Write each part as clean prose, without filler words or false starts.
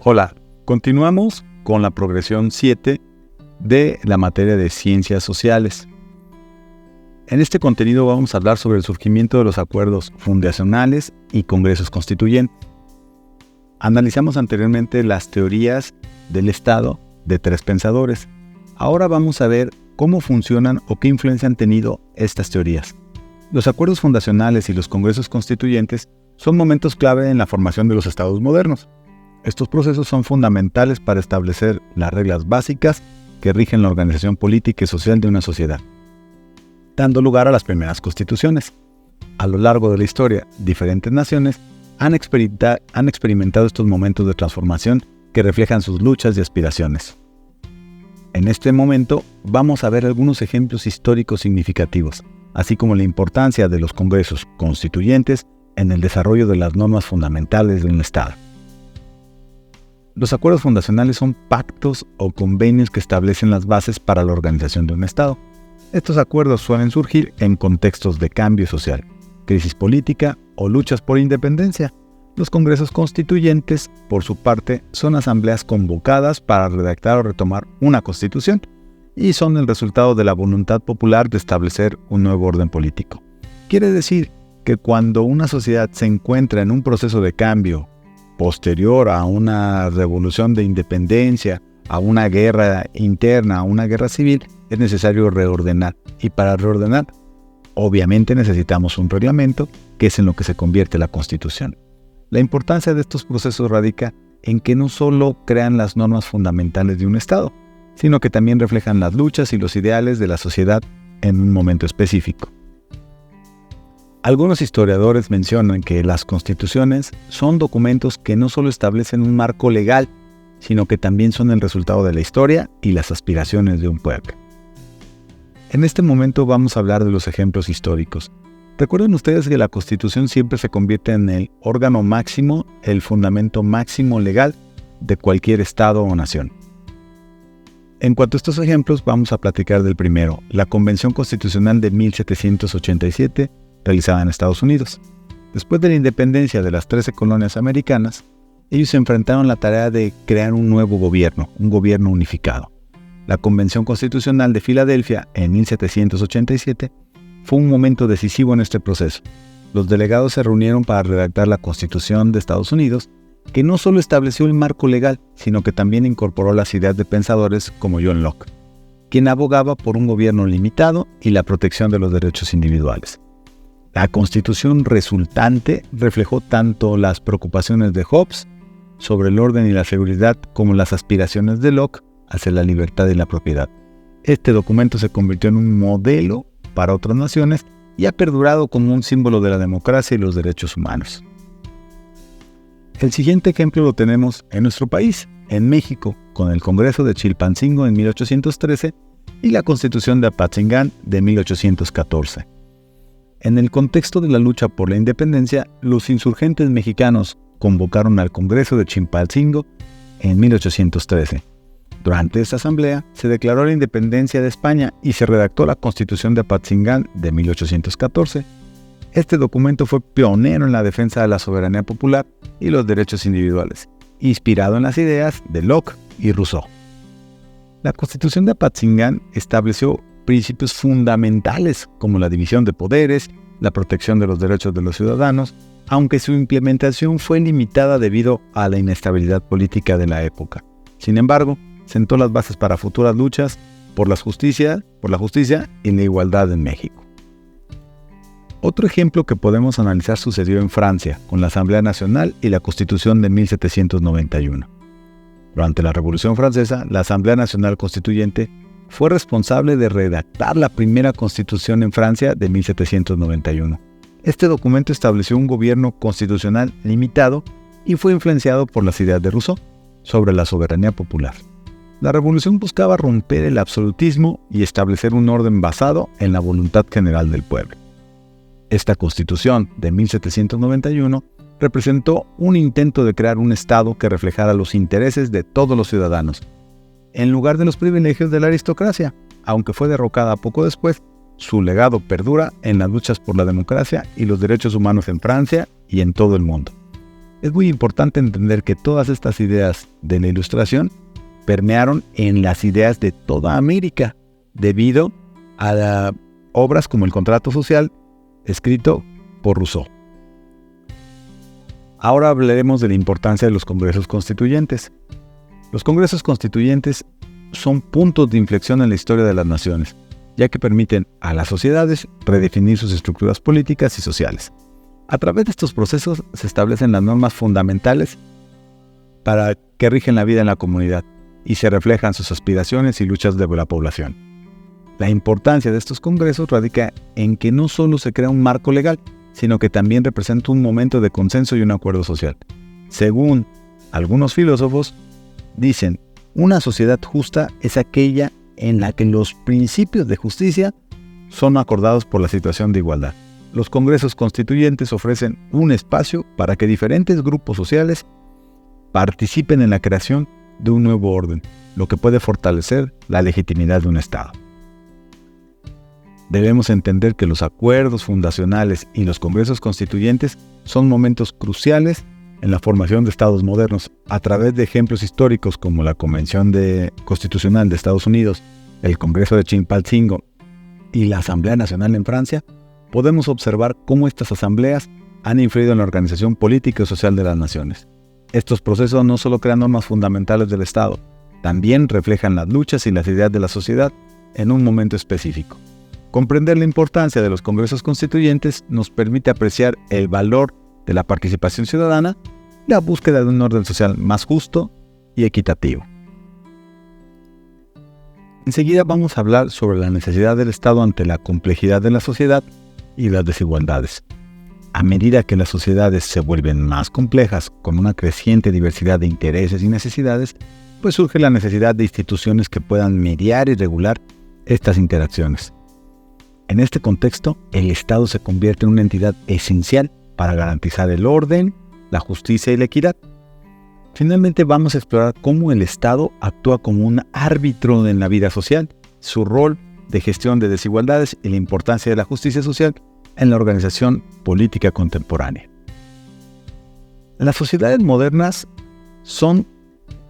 Hola, continuamos con la progresión 7 de la materia de ciencias sociales. En este contenido vamos a hablar sobre el surgimiento de los acuerdos fundacionales y congresos constituyentes. Analizamos anteriormente las teorías del Estado de tres pensadores. Ahora vamos a ver cómo funcionan o qué influencia han tenido estas teorías. Los acuerdos fundacionales y los congresos constituyentes son momentos clave en la formación de los estados modernos. Estos procesos son fundamentales para establecer las reglas básicas que rigen la organización política y social de una sociedad, dando lugar a las primeras constituciones. A lo largo de la historia, diferentes naciones han experimentado estos momentos de transformación que reflejan sus luchas y aspiraciones. En este momento vamos a ver algunos ejemplos históricos significativos, así como la importancia de los congresos constituyentes en el desarrollo de las normas fundamentales de un Estado. Los acuerdos fundacionales son pactos o convenios que establecen las bases para la organización de un Estado. Estos acuerdos suelen surgir en contextos de cambio social, crisis política o luchas por independencia. Los congresos constituyentes, por su parte, son asambleas convocadas para redactar o retomar una constitución y son el resultado de la voluntad popular de establecer un nuevo orden político. Quiere decir que cuando una sociedad se encuentra en un proceso de cambio posterior a una revolución de independencia, a una guerra interna, a una guerra civil, es necesario reordenar. Y para reordenar, obviamente necesitamos un reglamento, que es en lo que se convierte la Constitución. La importancia de estos procesos radica en que no solo crean las normas fundamentales de un Estado, sino que también reflejan las luchas y los ideales de la sociedad en un momento específico. Algunos historiadores mencionan que las constituciones son documentos que no solo establecen un marco legal, sino que también son el resultado de la historia y las aspiraciones de un pueblo. En este momento vamos a hablar de los ejemplos históricos. Recuerden ustedes que la Constitución siempre se convierte en el órgano máximo, el fundamento máximo legal de cualquier Estado o nación. En cuanto a estos ejemplos, vamos a platicar del primero, la Convención Constitucional de 1787, realizada en Estados Unidos. Después de la independencia de las 13 colonias americanas, ellos se enfrentaron a la tarea de crear un nuevo gobierno, un gobierno unificado. La Convención Constitucional de Filadelfia, en 1787, fue un momento decisivo en este proceso. Los delegados se reunieron para redactar la Constitución de Estados Unidos, que no solo estableció el marco legal, sino que también incorporó las ideas de pensadores como John Locke, quien abogaba por un gobierno limitado y la protección de los derechos individuales. La Constitución resultante reflejó tanto las preocupaciones de Hobbes sobre el orden y la seguridad como las aspiraciones de Locke hacia la libertad y la propiedad. Este documento se convirtió en un modelo para otras naciones y ha perdurado como un símbolo de la democracia y los derechos humanos. El siguiente ejemplo lo tenemos en nuestro país, en México, con el Congreso de Chilpancingo en 1813 y la Constitución de Apatzingán de 1814. En el contexto de la lucha por la independencia, los insurgentes mexicanos convocaron al Congreso de Chilpancingo en 1813. Durante esta asamblea se declaró la independencia de España y se redactó la Constitución de Apatzingán de 1814. Este documento fue pionero en la defensa de la soberanía popular y los derechos individuales, inspirado en las ideas de Locke y Rousseau. La Constitución de Apatzingán estableció principios fundamentales como la división de poderes, la protección de los derechos de los ciudadanos, aunque su implementación fue limitada debido a la inestabilidad política de la época. Sin embargo, sentó las bases para futuras luchas por la justicia y la igualdad en México. Otro ejemplo que podemos analizar sucedió en Francia, con la Asamblea Nacional y la Constitución de 1791. Durante la Revolución Francesa, la Asamblea Nacional Constituyente fue responsable de redactar la primera Constitución en Francia de 1791. Este documento estableció un gobierno constitucional limitado y fue influenciado por las ideas de Rousseau sobre la soberanía popular. La revolución buscaba romper el absolutismo y establecer un orden basado en la voluntad general del pueblo. Esta Constitución de 1791 representó un intento de crear un Estado que reflejara los intereses de todos los ciudadanos, en lugar de los privilegios de la aristocracia. Aunque fue derrocada poco después, su legado perdura en las luchas por la democracia y los derechos humanos en Francia y en todo el mundo. Es muy importante entender que todas estas ideas de la Ilustración permearon en las ideas de toda América, debido a obras como el Contrato Social, escrito por Rousseau. Ahora hablaremos de la importancia de los congresos constituyentes. Los congresos constituyentes son puntos de inflexión en la historia de las naciones, ya que permiten a las sociedades redefinir sus estructuras políticas y sociales. A través de estos procesos se establecen las normas fundamentales para que rigen la vida en la comunidad y se reflejan sus aspiraciones y luchas de la población. La importancia de estos congresos radica en que no solo se crea un marco legal, sino que también representa un momento de consenso y un acuerdo social. Según algunos filósofos, dicen, una sociedad justa es aquella en la que los principios de justicia son acordados por la situación de igualdad. Los congresos constituyentes ofrecen un espacio para que diferentes grupos sociales participen en la creación de un nuevo orden, lo que puede fortalecer la legitimidad de un Estado. Debemos entender que los acuerdos fundacionales y los congresos constituyentes son momentos cruciales en la formación de estados modernos. A través de ejemplos históricos como la Convención Constitucional de Estados Unidos, el Congreso de Chilpancingo y la Asamblea Nacional en Francia, podemos observar cómo estas asambleas han influido en la organización política y social de las naciones. Estos procesos no solo crean normas fundamentales del Estado, también reflejan las luchas y las ideas de la sociedad en un momento específico. Comprender la importancia de los congresos constituyentes nos permite apreciar el valor de la participación ciudadana y la búsqueda de un orden social más justo y equitativo. Enseguida vamos a hablar sobre la necesidad del Estado ante la complejidad de la sociedad y las desigualdades. A medida que las sociedades se vuelven más complejas, con una creciente diversidad de intereses y necesidades, pues surge la necesidad de instituciones que puedan mediar y regular estas interacciones. En este contexto, el Estado se convierte en una entidad esencial para garantizar el orden, la justicia y la equidad. Finalmente vamos a explorar cómo el Estado actúa como un árbitro en la vida social, su rol de gestión de desigualdades y la importancia de la justicia social en la organización política contemporánea. Las sociedades modernas son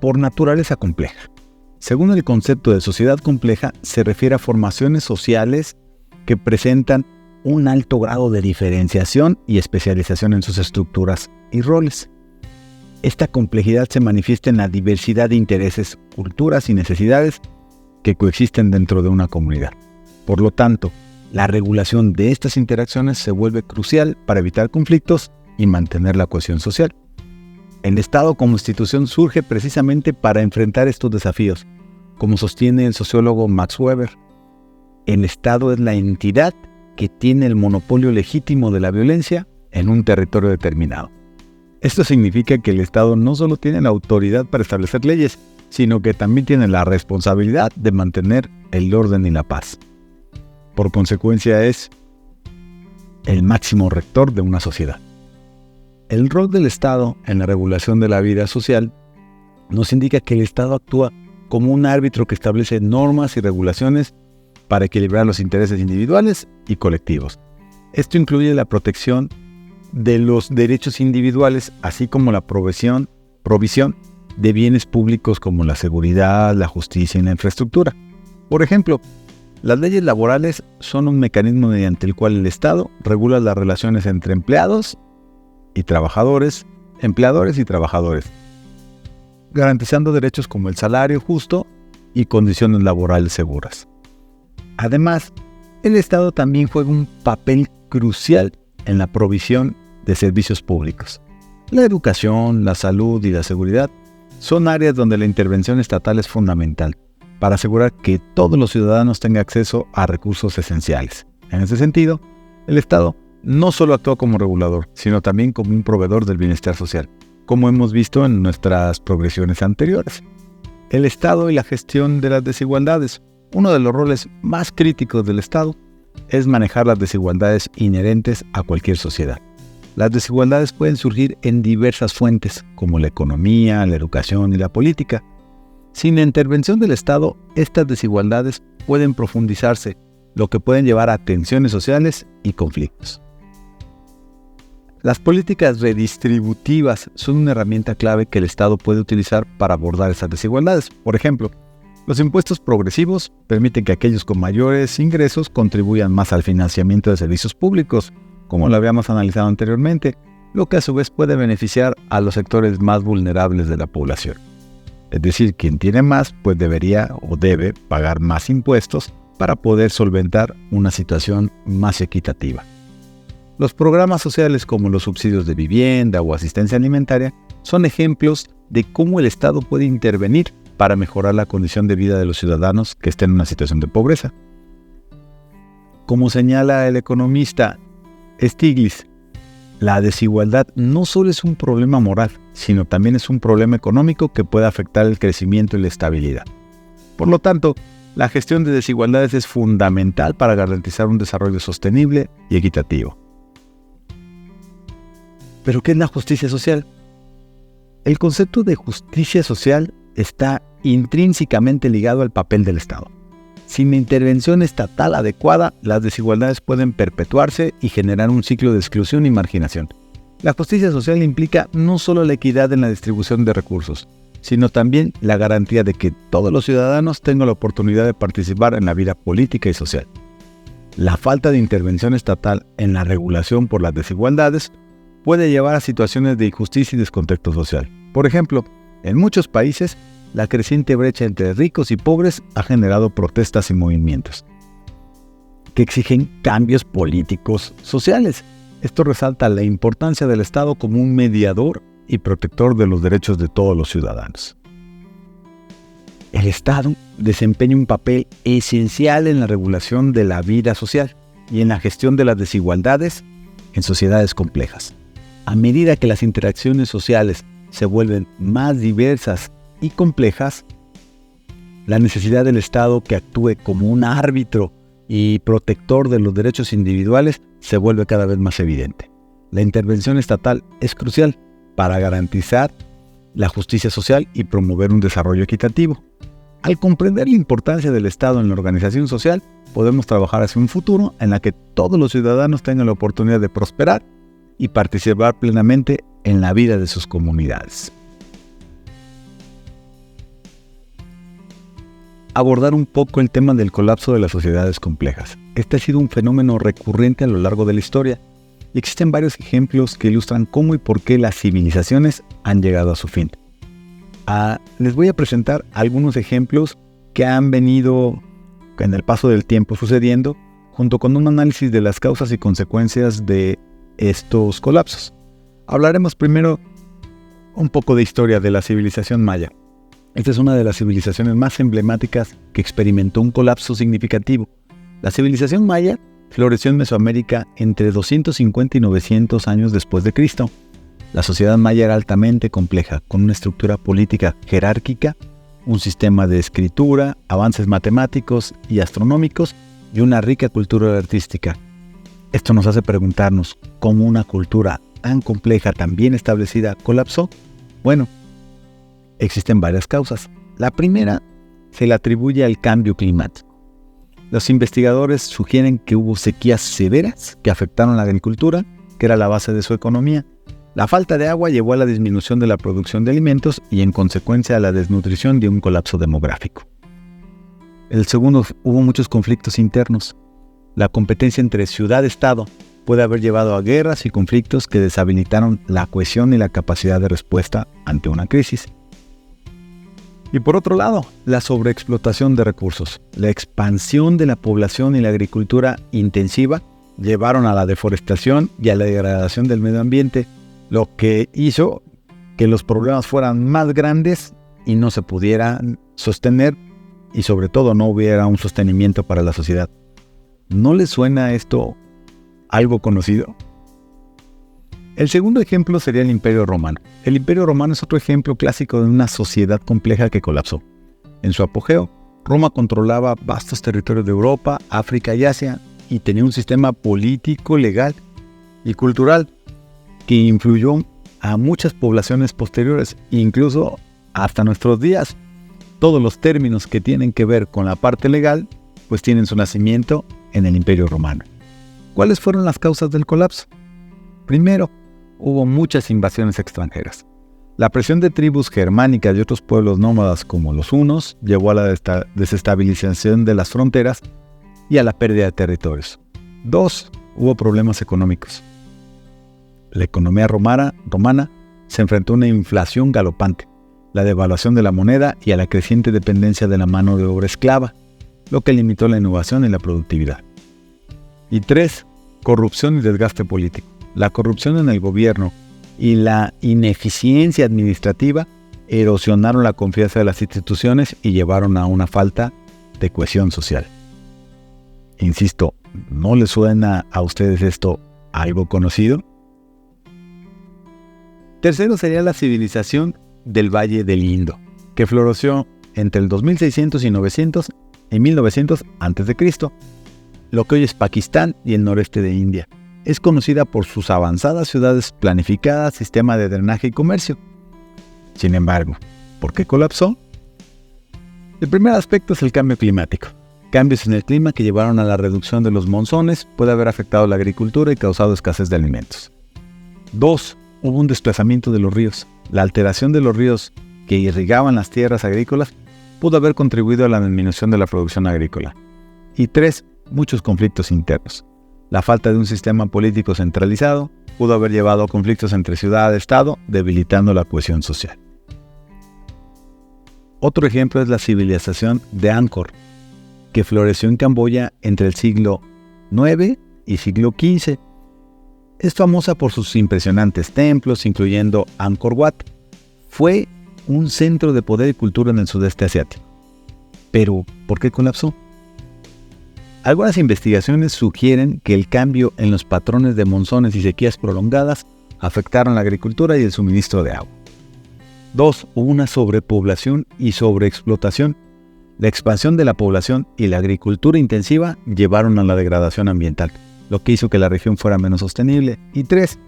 por naturaleza compleja. Según el concepto de sociedad compleja, se refiere a formaciones sociales que presentan un alto grado de diferenciación y especialización en sus estructuras y roles. Esta complejidad se manifiesta en la diversidad de intereses, culturas y necesidades que coexisten dentro de una comunidad. Por lo tanto, la regulación de estas interacciones se vuelve crucial para evitar conflictos y mantener la cohesión social. El Estado como institución surge precisamente para enfrentar estos desafíos, como sostiene el sociólogo Max Weber. El Estado es la entidad que tiene el monopolio legítimo de la violencia en un territorio determinado. Esto significa que el Estado no solo tiene la autoridad para establecer leyes, sino que también tiene la responsabilidad de mantener el orden y la paz. Por consecuencia, es el máximo rector de una sociedad. El rol del Estado en la regulación de la vida social nos indica que el Estado actúa como un árbitro que establece normas y regulaciones para equilibrar los intereses individuales y colectivos. Esto incluye la protección de los derechos individuales, así como la provisión de bienes públicos como la seguridad, la justicia y la infraestructura. Por ejemplo, las leyes laborales son un mecanismo mediante el cual el Estado regula las relaciones entre empleadores y trabajadores, garantizando derechos como el salario justo y condiciones laborales seguras. Además, el Estado también juega un papel crucial en la provisión de servicios públicos. La educación, la salud y la seguridad son áreas donde la intervención estatal es fundamental para asegurar que todos los ciudadanos tengan acceso a recursos esenciales. En ese sentido, el Estado no solo actúa como regulador, sino también como un proveedor del bienestar social, como hemos visto en nuestras progresiones anteriores. El Estado y la gestión de las desigualdades. Uno de los roles más críticos del Estado es manejar las desigualdades inherentes a cualquier sociedad. Las desigualdades pueden surgir en diversas fuentes, como la economía, la educación y la política. Sin la intervención del Estado, estas desigualdades pueden profundizarse, lo que puede llevar a tensiones sociales y conflictos. Las políticas redistributivas son una herramienta clave que el Estado puede utilizar para abordar esas desigualdades. Por ejemplo, los impuestos progresivos permiten que aquellos con mayores ingresos contribuyan más al financiamiento de servicios públicos, como lo habíamos analizado anteriormente, lo que a su vez puede beneficiar a los sectores más vulnerables de la población. Es decir, quien tiene más, pues debería o debe pagar más impuestos para poder solventar una situación más equitativa. Los programas sociales como los subsidios de vivienda o asistencia alimentaria son ejemplos de cómo el Estado puede intervenir para mejorar la condición de vida de los ciudadanos que estén en una situación de pobreza. Como señala el economista Stiglitz, la desigualdad no solo es un problema moral, sino también es un problema económico que puede afectar el crecimiento y la estabilidad. Por lo tanto, la gestión de desigualdades es fundamental para garantizar un desarrollo sostenible y equitativo. ¿Pero qué es la justicia social? El concepto de justicia social está intrínsecamente ligado al papel del Estado. Sin la intervención estatal adecuada, las desigualdades pueden perpetuarse y generar un ciclo de exclusión y marginación. La justicia social implica no solo la equidad en la distribución de recursos, sino también la garantía de que todos los ciudadanos tengan la oportunidad de participar en la vida política y social. La falta de intervención estatal en la regulación por las desigualdades puede llevar a situaciones de injusticia y descontexto social. Por ejemplo, en muchos países, la creciente brecha entre ricos y pobres ha generado protestas y movimientos que exigen cambios políticos sociales. Esto resalta la importancia del Estado como un mediador y protector de los derechos de todos los ciudadanos. El Estado desempeña un papel esencial en la regulación de la vida social y en la gestión de las desigualdades en sociedades complejas. A medida que las interacciones sociales se vuelven más diversas y complejas, la necesidad del Estado que actúe como un árbitro y protector de los derechos individuales se vuelve cada vez más evidente. La intervención estatal es crucial para garantizar la justicia social y promover un desarrollo equitativo. Al comprender la importancia del Estado en la organización social, podemos trabajar hacia un futuro en el que todos los ciudadanos tengan la oportunidad de prosperar y participar plenamente en la vida de sus comunidades. Abordar un poco el tema del colapso de las sociedades complejas. Este ha sido un fenómeno recurrente a lo largo de la historia y existen varios ejemplos que ilustran cómo y por qué las civilizaciones han llegado a su fin. Les voy a presentar algunos ejemplos que han venido en el paso del tiempo sucediendo, junto con un análisis de las causas y consecuencias de estos colapsos. Hablaremos primero un poco de historia de la civilización maya. Esta es una de las civilizaciones más emblemáticas que experimentó un colapso significativo. La civilización maya floreció en Mesoamérica entre 250 y 900 años después de Cristo. La sociedad maya era altamente compleja, con una estructura política jerárquica, un sistema de escritura, avances matemáticos y astronómicos y una rica cultura artística. Esto nos hace preguntarnos cómo una cultura tan compleja, tan bien establecida, colapsó. Bueno, existen varias causas. La primera se le atribuye al cambio climático. Los investigadores sugieren que hubo sequías severas que afectaron la agricultura, que era la base de su economía. La falta de agua llevó a la disminución de la producción de alimentos y en consecuencia a la desnutrición y un colapso demográfico. El segundo, hubo muchos conflictos internos. La competencia entre ciudad-estado puede haber llevado a guerras y conflictos que deshabilitaron la cohesión y la capacidad de respuesta ante una crisis. Y por otro lado, la sobreexplotación de recursos. La expansión de la población y la agricultura intensiva llevaron a la deforestación y a la degradación del medio ambiente, lo que hizo que los problemas fueran más grandes y no se pudieran sostener y sobre todo no hubiera un sostenimiento para la sociedad. ¿No les suena esto algo conocido? El segundo ejemplo sería el Imperio Romano. El Imperio Romano es otro ejemplo clásico de una sociedad compleja que colapsó. En su apogeo, Roma controlaba vastos territorios de Europa, África y Asia y tenía un sistema político, legal y cultural que influyó a muchas poblaciones posteriores, incluso hasta nuestros días. Todos los términos que tienen que ver con la parte legal, pues tienen su nacimiento en el Imperio Romano. ¿Cuáles fueron las causas del colapso? Primero, hubo muchas invasiones extranjeras. La presión de tribus germánicas y otros pueblos nómadas como los hunos llevó a la desestabilización de las fronteras y a la pérdida de territorios. 2. Hubo problemas económicos. La economía romana se enfrentó a una inflación galopante, la devaluación de la moneda y a la creciente dependencia de la mano de obra esclava, lo que limitó la innovación y la productividad. Y 3. Corrupción y desgaste político. La corrupción en el gobierno y la ineficiencia administrativa erosionaron la confianza de las instituciones y llevaron a una falta de cohesión social. Insisto, ¿no les suena a ustedes esto algo conocido? Tercero sería la civilización del Valle del Indo, que floreció entre el 2600 y 900 y 1900 a.C., lo que hoy es Pakistán y el noreste de India. Es conocida por sus avanzadas ciudades planificadas, sistema de drenaje y comercio. Sin embargo, ¿por qué colapsó? El primer aspecto es el cambio climático. Cambios en el clima que llevaron a la reducción de los monzones puede haber afectado la agricultura y causado escasez de alimentos. 2. Hubo un desplazamiento de los ríos. La alteración de los ríos que irrigaban las tierras agrícolas pudo haber contribuido a la disminución de la producción agrícola. Y 3. Muchos conflictos internos. La falta de un sistema político centralizado pudo haber llevado a conflictos entre ciudad y estado, debilitando la cohesión social. Otro ejemplo es la civilización de Angkor, que floreció en Camboya entre el siglo IX y siglo XV. Es famosa por sus impresionantes templos, incluyendo Angkor Wat. Fue un centro de poder y cultura en el sudeste asiático. Pero, ¿por qué colapsó? Algunas investigaciones sugieren que el cambio en los patrones de monzones y sequías prolongadas afectaron la agricultura y el suministro de agua. 2. Hubo una sobrepoblación y sobreexplotación. La expansión de la población y la agricultura intensiva llevaron a la degradación ambiental, lo que hizo que la región fuera menos sostenible. Y 3.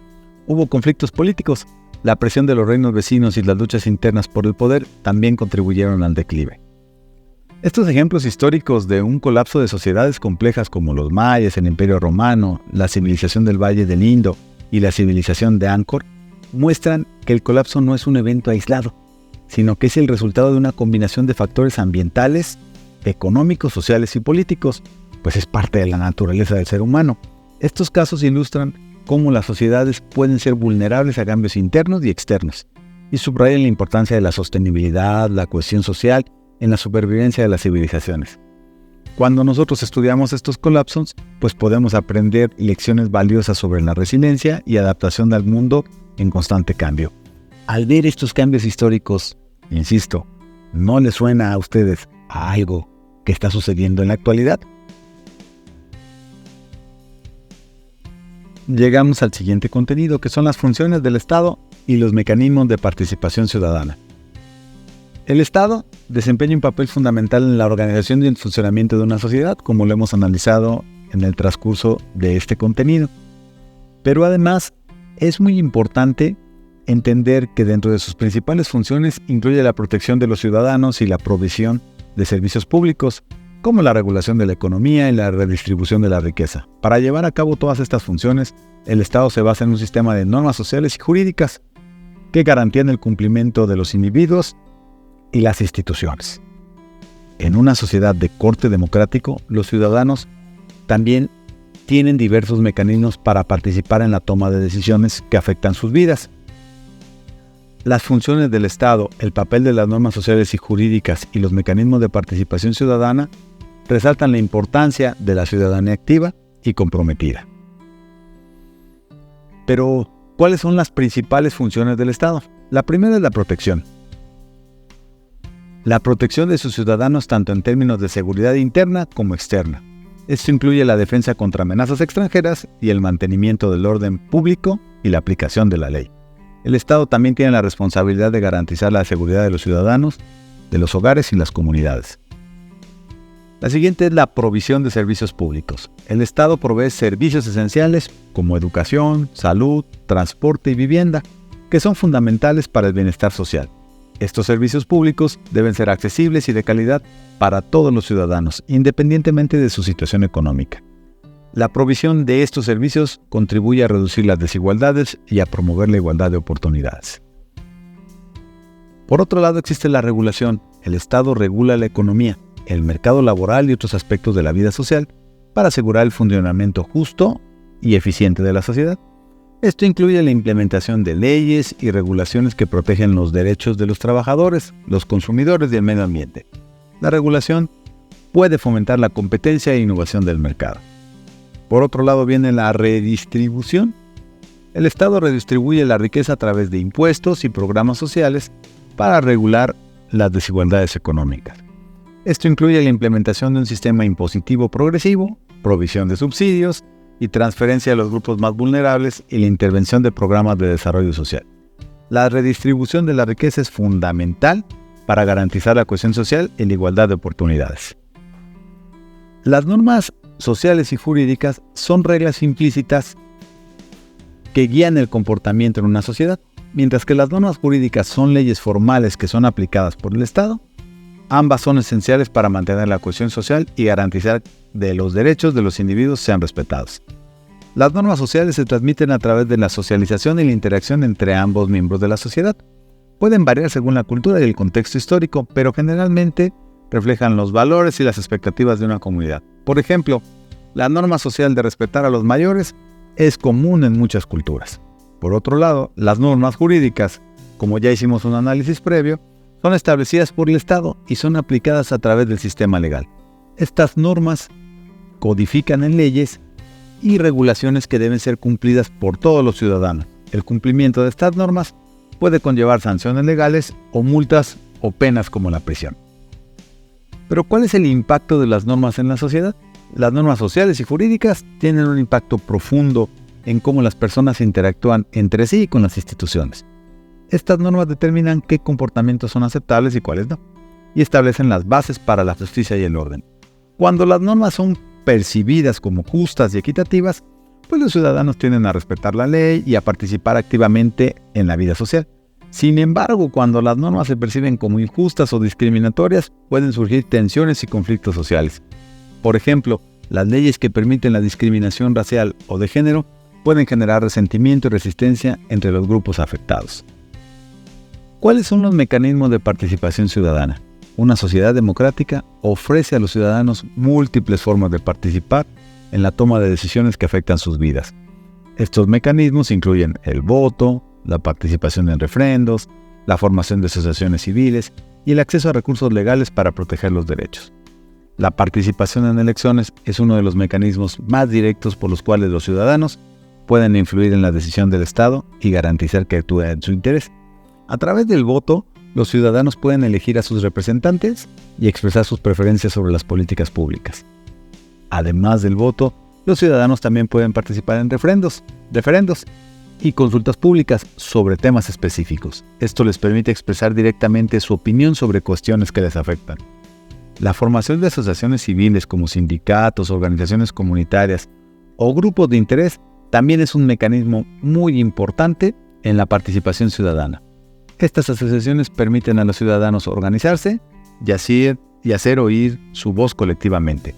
Hubo conflictos políticos. La presión de los reinos vecinos y las luchas internas por el poder también contribuyeron al declive. Estos ejemplos históricos de un colapso de sociedades complejas como los mayas, el Imperio Romano, la civilización del Valle del Indo y la civilización de Angkor muestran que el colapso no es un evento aislado, sino que es el resultado de una combinación de factores ambientales, económicos, sociales y políticos, pues es parte de la naturaleza del ser humano. Estos casos ilustran cómo las sociedades pueden ser vulnerables a cambios internos y externos, y subrayan la importancia de la sostenibilidad, la cohesión social, en la supervivencia de las civilizaciones. Cuando nosotros estudiamos estos colapsos, pues podemos aprender lecciones valiosas sobre la resiliencia y adaptación al mundo en constante cambio. Al ver estos cambios históricos, insisto, ¿no les suena a ustedes a algo que está sucediendo en la actualidad? Llegamos al siguiente contenido, que son las funciones del Estado y los mecanismos de participación ciudadana. El Estado desempeña un papel fundamental en la organización y el funcionamiento de una sociedad, como lo hemos analizado en el transcurso de este contenido. Pero además, es muy importante entender que dentro de sus principales funciones incluye la protección de los ciudadanos y la provisión de servicios públicos, como la regulación de la economía y la redistribución de la riqueza. Para llevar a cabo todas estas funciones, el Estado se basa en un sistema de normas sociales y jurídicas que garantían el cumplimiento de los individuos y las instituciones. En una sociedad de corte democrático, los ciudadanos también tienen diversos mecanismos para participar en la toma de decisiones que afectan sus vidas. Las funciones del Estado, el papel de las normas sociales y jurídicas y los mecanismos de participación ciudadana resaltan la importancia de la ciudadanía activa y comprometida. Pero, ¿cuáles son las principales funciones del Estado? La primera es la protección. La protección de sus ciudadanos tanto en términos de seguridad interna como externa. Esto incluye la defensa contra amenazas extranjeras y el mantenimiento del orden público y la aplicación de la ley. El Estado también tiene la responsabilidad de garantizar la seguridad de los ciudadanos, de los hogares y las comunidades. La siguiente es la provisión de servicios públicos. El Estado provee servicios esenciales como educación, salud, transporte y vivienda, que son fundamentales para el bienestar social. Estos servicios públicos deben ser accesibles y de calidad para todos los ciudadanos, independientemente de su situación económica. La provisión de estos servicios contribuye a reducir las desigualdades y a promover la igualdad de oportunidades. Por otro lado, existe la regulación. El Estado regula la economía, el mercado laboral y otros aspectos de la vida social para asegurar el funcionamiento justo y eficiente de la sociedad. Esto incluye la implementación de leyes y regulaciones que protegen los derechos de los trabajadores, los consumidores y el medio ambiente. La regulación puede fomentar la competencia e innovación del mercado. Por otro lado viene la redistribución. El Estado redistribuye la riqueza a través de impuestos y programas sociales para regular las desigualdades económicas. Esto incluye la implementación de un sistema impositivo progresivo, provisión de subsidios y transferencia a los grupos más vulnerables y la intervención de programas de desarrollo social. La redistribución de la riqueza es fundamental para garantizar la cohesión social y la igualdad de oportunidades. Las normas sociales y jurídicas son reglas implícitas que guían el comportamiento en una sociedad, mientras que las normas jurídicas son leyes formales que son aplicadas por el Estado. Ambas son esenciales para mantener la cohesión social y garantizar que los derechos de los individuos sean respetados. Las normas sociales se transmiten a través de la socialización y la interacción entre ambos miembros de la sociedad. Pueden variar según la cultura y el contexto histórico, pero generalmente reflejan los valores y las expectativas de una comunidad. Por ejemplo, la norma social de respetar a los mayores es común en muchas culturas. Por otro lado, las normas jurídicas, como ya hicimos un análisis previo, son establecidas por el Estado y son aplicadas a través del sistema legal. Estas normas codifican en leyes y regulaciones que deben ser cumplidas por todos los ciudadanos. El cumplimiento de estas normas puede conllevar sanciones legales o multas o penas como la prisión. Pero ¿cuál es el impacto de las normas en la sociedad? Las normas sociales y jurídicas tienen un impacto profundo en cómo las personas interactúan entre sí y con las instituciones. Estas normas determinan qué comportamientos son aceptables y cuáles no, y establecen las bases para la justicia y el orden. Cuando las normas son percibidas como justas y equitativas, pues los ciudadanos tienden a respetar la ley y a participar activamente en la vida social. Sin embargo, cuando las normas se perciben como injustas o discriminatorias, pueden surgir tensiones y conflictos sociales. Por ejemplo, las leyes que permiten la discriminación racial o de género pueden generar resentimiento y resistencia entre los grupos afectados. ¿Cuáles son los mecanismos de participación ciudadana? Una sociedad democrática ofrece a los ciudadanos múltiples formas de participar en la toma de decisiones que afectan sus vidas. Estos mecanismos incluyen el voto, la participación en referendos, la formación de asociaciones civiles y el acceso a recursos legales para proteger los derechos. La participación en elecciones es uno de los mecanismos más directos por los cuales los ciudadanos pueden influir en la decisión del Estado y garantizar que actúe en su interés. A través del voto, los ciudadanos pueden elegir a sus representantes y expresar sus preferencias sobre las políticas públicas. Además del voto, los ciudadanos también pueden participar en referendos y consultas públicas sobre temas específicos. Esto les permite expresar directamente su opinión sobre cuestiones que les afectan. La formación de asociaciones civiles como sindicatos, organizaciones comunitarias o grupos de interés también es un mecanismo muy importante en la participación ciudadana. Estas asociaciones permiten a los ciudadanos organizarse y hacer oír su voz colectivamente.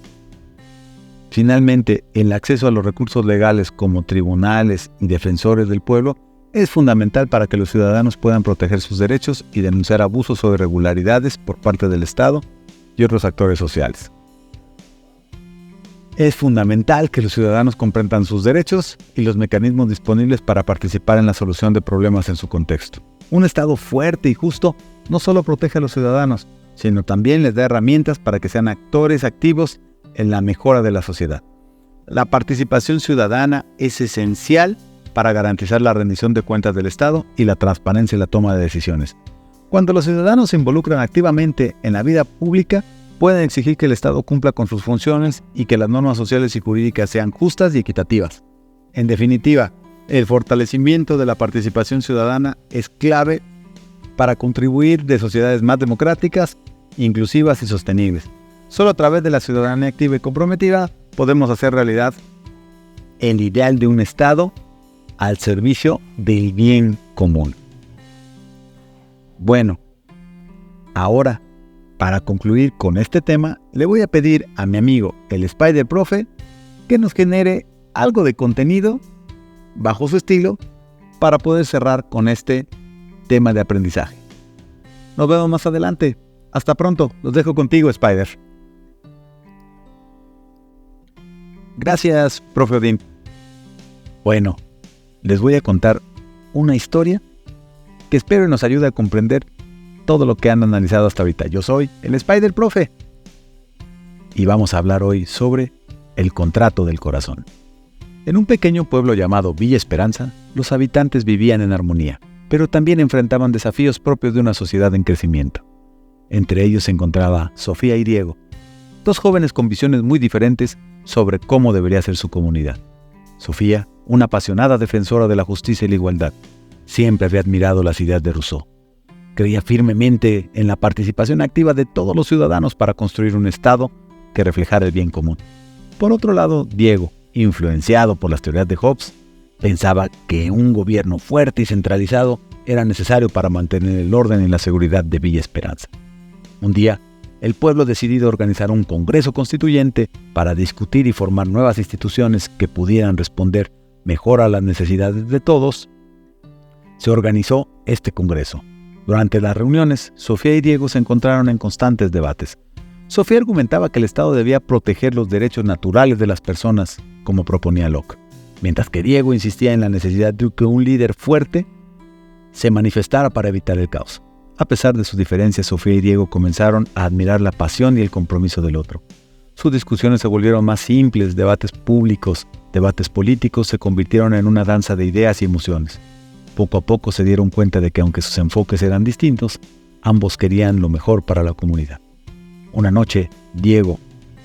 Finalmente, el acceso a los recursos legales como tribunales y defensores del pueblo es fundamental para que los ciudadanos puedan proteger sus derechos y denunciar abusos o irregularidades por parte del Estado y otros actores sociales. Es fundamental que los ciudadanos comprendan sus derechos y los mecanismos disponibles para participar en la solución de problemas en su contexto. Un Estado fuerte y justo no solo protege a los ciudadanos, sino también les da herramientas para que sean actores activos en la mejora de la sociedad. La participación ciudadana es esencial para garantizar la rendición de cuentas del Estado y la transparencia en la toma de decisiones. Cuando los ciudadanos se involucran activamente en la vida pública, pueden exigir que el Estado cumpla con sus funciones y que las normas sociales y jurídicas sean justas y equitativas. En definitiva, el fortalecimiento de la participación ciudadana es clave para contribuir de sociedades más democráticas, inclusivas y sostenibles. Solo a través de la ciudadanía activa y comprometida podemos hacer realidad el ideal de un Estado al servicio del bien común. Bueno, ahora, para concluir con este tema, le voy a pedir a mi amigo el Spider Profe que nos genere algo de contenido bajo su estilo para poder cerrar con este tema de aprendizaje. Nos vemos más adelante. Hasta pronto. Los dejo contigo, Spider. Gracias, profe Odín. Bueno, les voy a contar una historia que espero nos ayude a comprender todo lo que han analizado hasta ahorita. Yo soy el Spider Profe y vamos a hablar hoy sobre el contrato del corazón. En un pequeño pueblo llamado Villa Esperanza, los habitantes vivían en armonía, pero también enfrentaban desafíos propios de una sociedad en crecimiento. Entre ellos se encontraba Sofía y Diego, dos jóvenes con visiones muy diferentes sobre cómo debería ser su comunidad. Sofía, una apasionada defensora de la justicia y la igualdad, siempre había admirado las ideas de Rousseau. Creía firmemente en la participación activa de todos los ciudadanos para construir un Estado que reflejara el bien común. Por otro lado, Diego, influenciado por las teorías de Hobbes, pensaba que un gobierno fuerte y centralizado era necesario para mantener el orden y la seguridad de Villa Esperanza. Un día, el pueblo decidió organizar un congreso constituyente para discutir y formar nuevas instituciones que pudieran responder mejor a las necesidades de todos. Se organizó este congreso. Durante las reuniones, Sofía y Diego se encontraron en constantes debates. Sofía argumentaba que el Estado debía proteger los derechos naturales de las personas, como proponía Locke, mientras que Diego insistía en la necesidad de que un líder fuerte se manifestara para evitar el caos. A pesar de sus diferencias, Sofía y Diego comenzaron a admirar la pasión y el compromiso del otro. Sus discusiones se volvieron más simples, debates públicos, debates políticos se convirtieron en una danza de ideas y emociones. Poco a poco se dieron cuenta de que aunque sus enfoques eran distintos, ambos querían lo mejor para la comunidad. Una noche, Diego,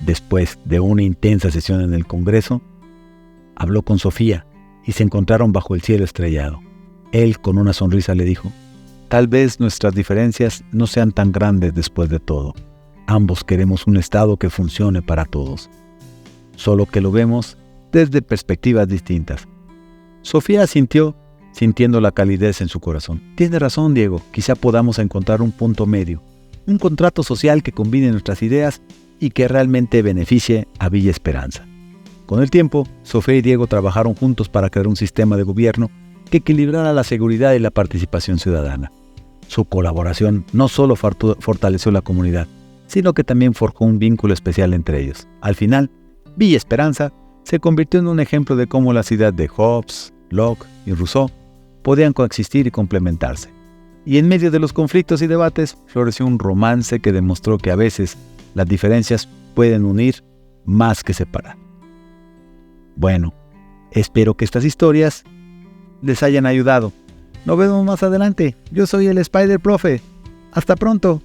después de una intensa sesión en el Congreso, habló con Sofía y se encontraron bajo el cielo estrellado. Él, con una sonrisa, le dijo: «Tal vez nuestras diferencias no sean tan grandes después de todo. Ambos queremos un Estado que funcione para todos, solo que lo vemos desde perspectivas distintas». Sofía asintió, sintiendo la calidez en su corazón. «Tienes razón, Diego, quizá podamos encontrar un punto medio, un contrato social que combine nuestras ideas y que realmente beneficie a Villa Esperanza». Con el tiempo, Sofía y Diego trabajaron juntos para crear un sistema de gobierno que equilibrara la seguridad y la participación ciudadana. Su colaboración no solo fortaleció la comunidad, sino que también forjó un vínculo especial entre ellos. Al final, Villa Esperanza se convirtió en un ejemplo de cómo las ideas de Hobbes, Locke y Rousseau podían coexistir y complementarse. Y en medio de los conflictos y debates, floreció un romance que demostró que a veces las diferencias pueden unir más que separar. Bueno, espero que estas historias les hayan ayudado. Nos vemos más adelante. Yo soy el Spider Profe. Hasta pronto.